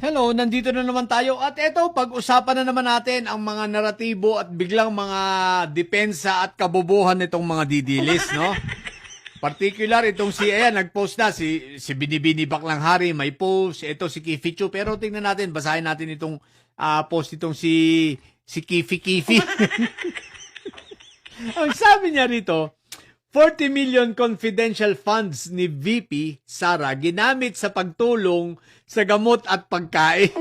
Hello, nandito na naman tayo at eto, pag-usapan na naman natin ang mga naratibo at biglang mga depensa at kabobohan nitong mga didilis, no? Particular itong nag-post na, si Binibini Baklang Hari, may post, ito si Kifi Chu, pero tingnan natin, basahin natin itong post itong si Kifi Kifi. Ang sabi niya rito, 40 million confidential funds ni VP Sara ginamit sa pagtulong sa gamot at pagkain.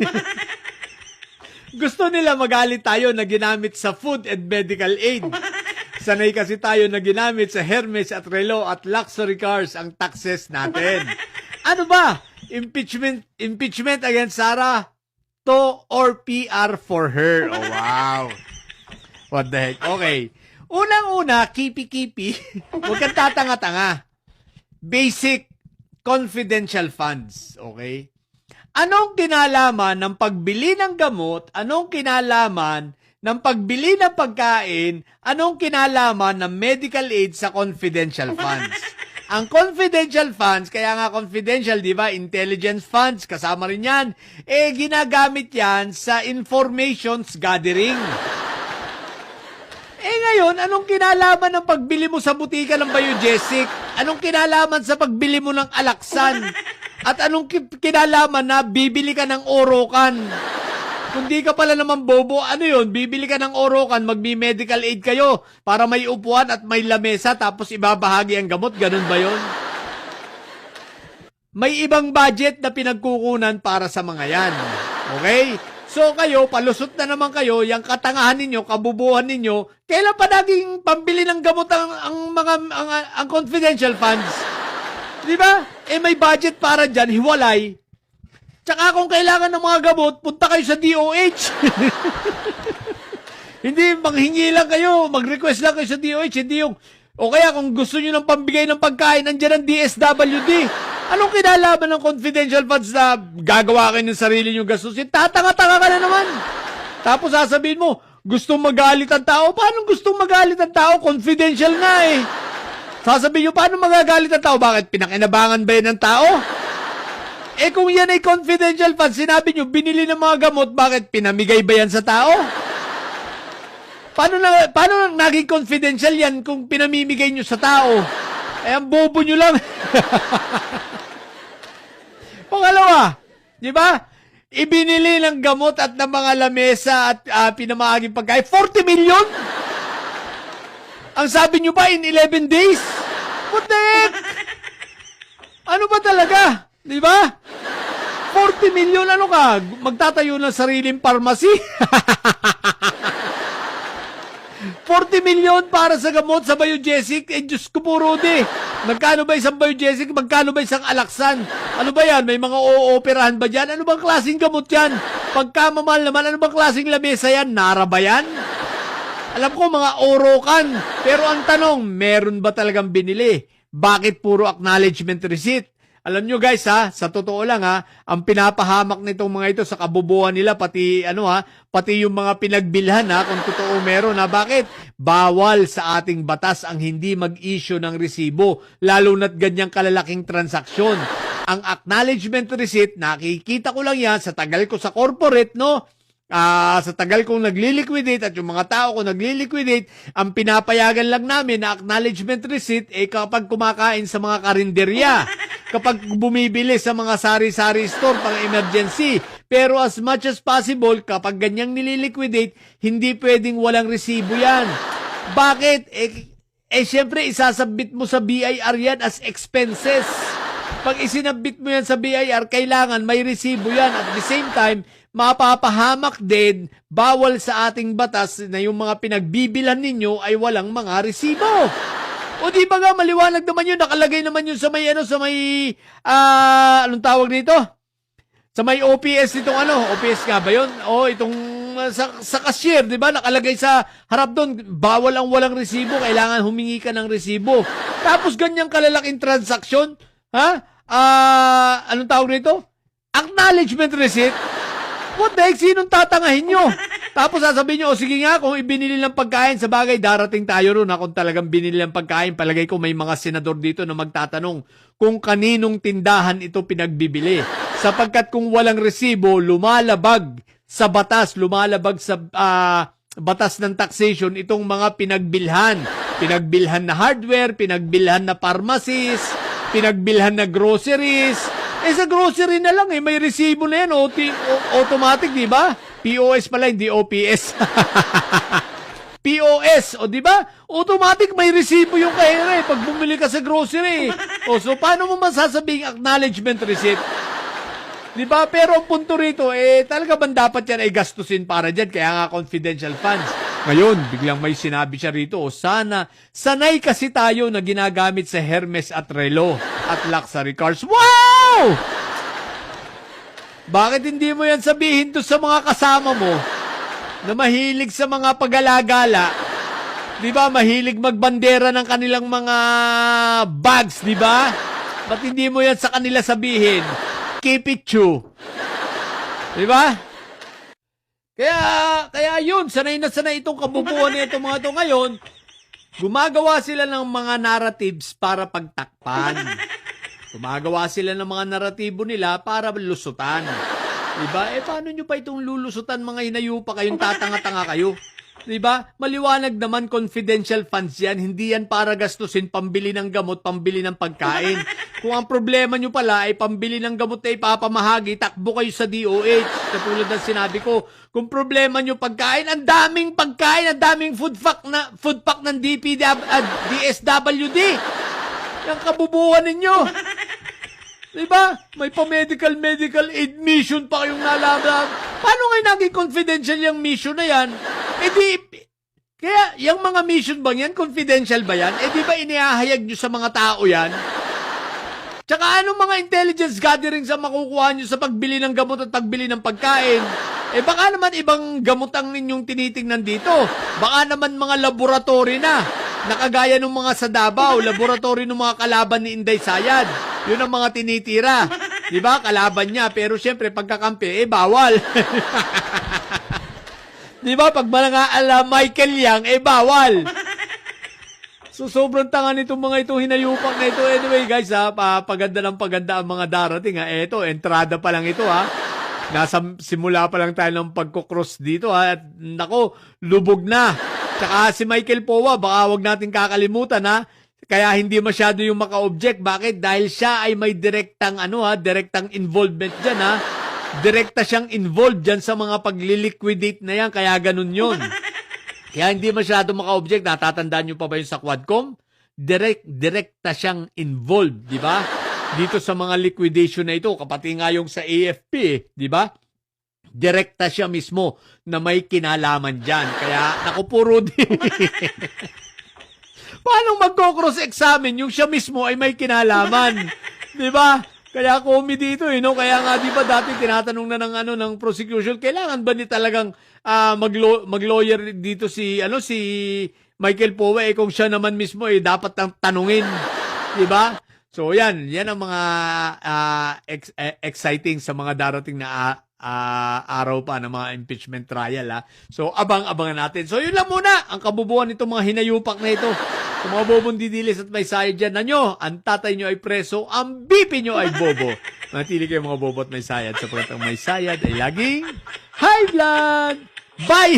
Gusto nila magalit tayo na ginamit sa food and medical aid. Sanay kasi tayo na ginamit sa Hermes at Relo at luxury cars ang taxes natin. Ano ba? Impeachment against Sara to or PR for her? Oh, wow. What the heck? Okay. Unang-una, kipi-kipi, huwag kang tatanga-tanga. Basic confidential funds, okay? Anong kinalaman ng pagbili ng gamot? Anong kinalaman ng pagbili ng pagkain? Anong kinalaman ng medical aid sa confidential funds? Ang confidential funds, kaya nga confidential, di ba? Intelligence funds, kasama rin yan. Ginagamit yan sa informations gathering. Ngayon, anong kinalaman ng pagbili mo sa butika ng Biogesic? Anong kinalaman sa pagbili mo ng Alaxan? At anong kinalaman na bibili ka ng Orocan? Kung di ka pala naman bobo, ano yun? Bibili ka ng Orocan, magbi-medical aid kayo para may upuan at may lamesa tapos ibabahagi ang gamot. Ganun ba yun? May ibang budget na pinagkukunan para sa mga yan. Okay? So kayo, palusot na naman kayo, yung katangahan ninyo, kabubuhan ninyo, kailan pa naging pambili ng gamot ang confidential funds? Di ba? May budget para dyan, hiwalay. Tsaka kung kailangan ng mga gamot, punta kayo sa DOH. Hindi, manghingi lang kayo, mag-request lang kayo sa DOH, hindi yung, o kaya kung gusto nyo ng pambigay ng pagkain, nandiyan ang DSWD. Anong kinalaman ng confidential funds na gagawa kayo ng sarili nyo gastusin? Tatanga-tanga ka na naman. Tapos sasabihin mo, gustong magalit ang tao. Paano gustong magalit ang tao? Confidential nga eh. Sasabihin nyo, paano magagalit ang tao? Bakit? Pinakinabangan ba yan ng tao? Kung yan ay confidential funds, sinabi nyo, binili ng mga gamot, bakit? Pinamigay ba yan sa tao? Paano naging confidential yan kung pinamimigay nyo sa tao? Ang bobo nyo lang. Pangalawa, di ba? Ibinili ng gamot at ng mga lamesa at pinamahaging pagkain. 40 million? Ang sabi nyo ba in 11 days? What the heck? Ano ba talaga? Di ba? 40 million, ano ka? Magtatayo ng sariling pharmacy? 40 million para sa gamot sa Biogesic. Diyos ko po, Rudy. Magkano ba isang Biogesic? Magkano ba isang Alaxan? Ano ba yan? May mga ooperahan ba dyan? Ano bang klaseng gamot yan? Pagkamamahal naman, ano bang klaseng lamesa yan? Nara ba yan? Alam ko, mga Orocan. Pero ang tanong, meron ba talagang binili? Bakit puro acknowledgement receipt? Alam nyo guys sa totoo lang ang pinapahamak nitong mga ito sa kabubuhan nila, pati yung mga pinagbilhan kung totoo meron bakit? Bawal sa ating batas ang hindi mag-issue ng resibo, lalo na't ganyang kalalaking transaksyon. Ang acknowledgement receipt, nakikita ko lang yan sa tagal ko sa corporate, no? Sa tagal kong nagli-liquidate at yung mga tao ko nagli-liquidate, ang pinapayagan lang namin na acknowledgement receipt kapag kumakain sa mga karinderya, kapag bumibili sa mga sari-sari store pang emergency. Pero as much as possible, kapag ganyang nililiquidate, hindi pwedeng walang resibo yan. Bakit? Syempre, isasabit mo sa BIR yan as expenses. Pag isinabit mo yan sa BIR, kailangan may resibo yan. At the same time, mapapahamak din, bawal sa ating batas na yung mga pinagbibilan ninyo ay walang mga resibo. O di ba nga, maliwanag naman yun, nakalagay naman yun sa may, anong tawag dito? Sa may OPS itong OPS nga ba yun? O itong sa cashier, di ba? Nakalagay sa harap doon, bawal ang walang resibo, kailangan humingi ka ng resibo. Tapos ganyang kalalaking transaksyon, anong tawag nito? Acknowledgement receipt. What the heck? Sinong tatangahin nyo? Tapos sasabihin nyo, sige nga, kung ibinili ng pagkain, sa bagay, darating tayo ron. Kung talagang binili ng pagkain, palagay ko may mga senador dito na magtatanong kung kaninong tindahan ito pinagbibili. Sapagkat kung walang resibo, lumalabag sa batas, lumalabag sa batas ng taxation itong mga pinagbilhan. Pinagbilhan na hardware, pinagbilhan na pharmacies, pinagbilhan na groceries. Sa grocery na lang may resibo na yan, automatic, di ba? POS pala, hindi OPS. POS, o di ba? Automatic may resibo yung kahera pag bumili ka sa grocery. So paano mo masasabing acknowledgement receipt? Di ba? Pero ang punto rito, talaga bang dapat yan ay gastusin para dyan? Kaya nga confidential funds. Ngayon, biglang may sinabi siya rito, sanay kasi tayo na ginagamit sa Hermes at Relo at luxury cars. Wow! Bakit hindi mo yan sabihin to sa mga kasama mo na mahilig sa mga pag-alagala? Di ba? Mahilig magbandera ng kanilang mga bags, di ba? Ba't hindi mo yan sa kanila sabihin? Keep it true. Di ba? Kaya yun, sanay na sanay itong kabubuan nito mga ito ngayon. Gumagawa sila ng mga narratives para pagtakpan. Gumagawa sila ng mga naratibo nila para lusutan. Diba? Paano nyo pa itong lulusutan mga hinayupa kayong tatanga-tanga kayo? Diba? Maliwanag naman confidential funds yan. Hindi yan para gastusin pambili ng gamot, pambili ng pagkain. Kung ang problema nyo pala ay pambili ng gamot na ipapamahagi, takbo kayo sa DOH. Katulad ng sinabi ko, kung problema nyo pagkain, ang daming pagkain, ang daming food pack ng DSWD. Yung kabubuhan ninyo. Diba? May medical aid mission pa kayong nalaman. Paano ngayon naging confidential yung mission na yan? Kaya yung mga mission bang yan, confidential ba yan? Di ba inihahayag nyo sa mga tao yan? Tsaka anong mga intelligence gatherings ang makukuha nyo sa pagbili ng gamot at pagbili ng pagkain? Baka naman ibang gamot ang ninyong tinitingnan dito. Baka naman mga laboratory na. Nakagaya ng mga sa Davao, laboratory ng mga kalaban ni Inday Sayad. Yun ang mga tinitira. Diba? Kalaban niya. Pero syempre, pagkakampi, bawal. Diba? Pag manangaala Michael Yang, bawal. So, sobrang tanga nitong mga ito, hinayupak na ito. Anyway, guys, paganda ng paganda ang mga darating. Ito, entrada pa lang ito, Nasa simula pa lang tayo ng pagkukross dito, At nako, lubog na. Tsaka si Michael Powa, baka wag natin kakalimutan, Kaya hindi masyado yung maka-object. Bakit? Dahil siya ay may direktang involvement dyan, Direkta siyang involved dyan sa mga pagli-liquidate na yan. Kaya ganun yun. Kaya hindi masyado maka-object. Natatandaan nyo pa ba yung sa Quadcom? Direkta siyang involved, di ba? Dito sa mga liquidation na ito. Kapati nga yung sa AFP, di ba? Direkta siya mismo na may kinalaman dyan. Kaya, naku, puro din. Paano magko-cross-examine yung siya mismo ay may kinalaman? Di ba? Kaya comedy ito, Kaya nga, di ba, dati tinatanong na ng prosecution, kailangan ba ni talagang mag-lawyer dito si Michael Powe, kung siya naman mismo dapat tanungin. Di ba? So, yan ang mga exciting sa mga darating na araw pa ng mga impeachment trial. So, abang-abangan natin. So, yun lang muna ang kabubuan nitong mga hinayupak na ito. Sa mga bobong didilis at may sayad dyan na nyo, ang tatay nyo ay preso, ang bipi nyo ay bobo. Manatili kayo mga bobo at may sayad sapagkat ang may sayad ay laging high blood. Bye!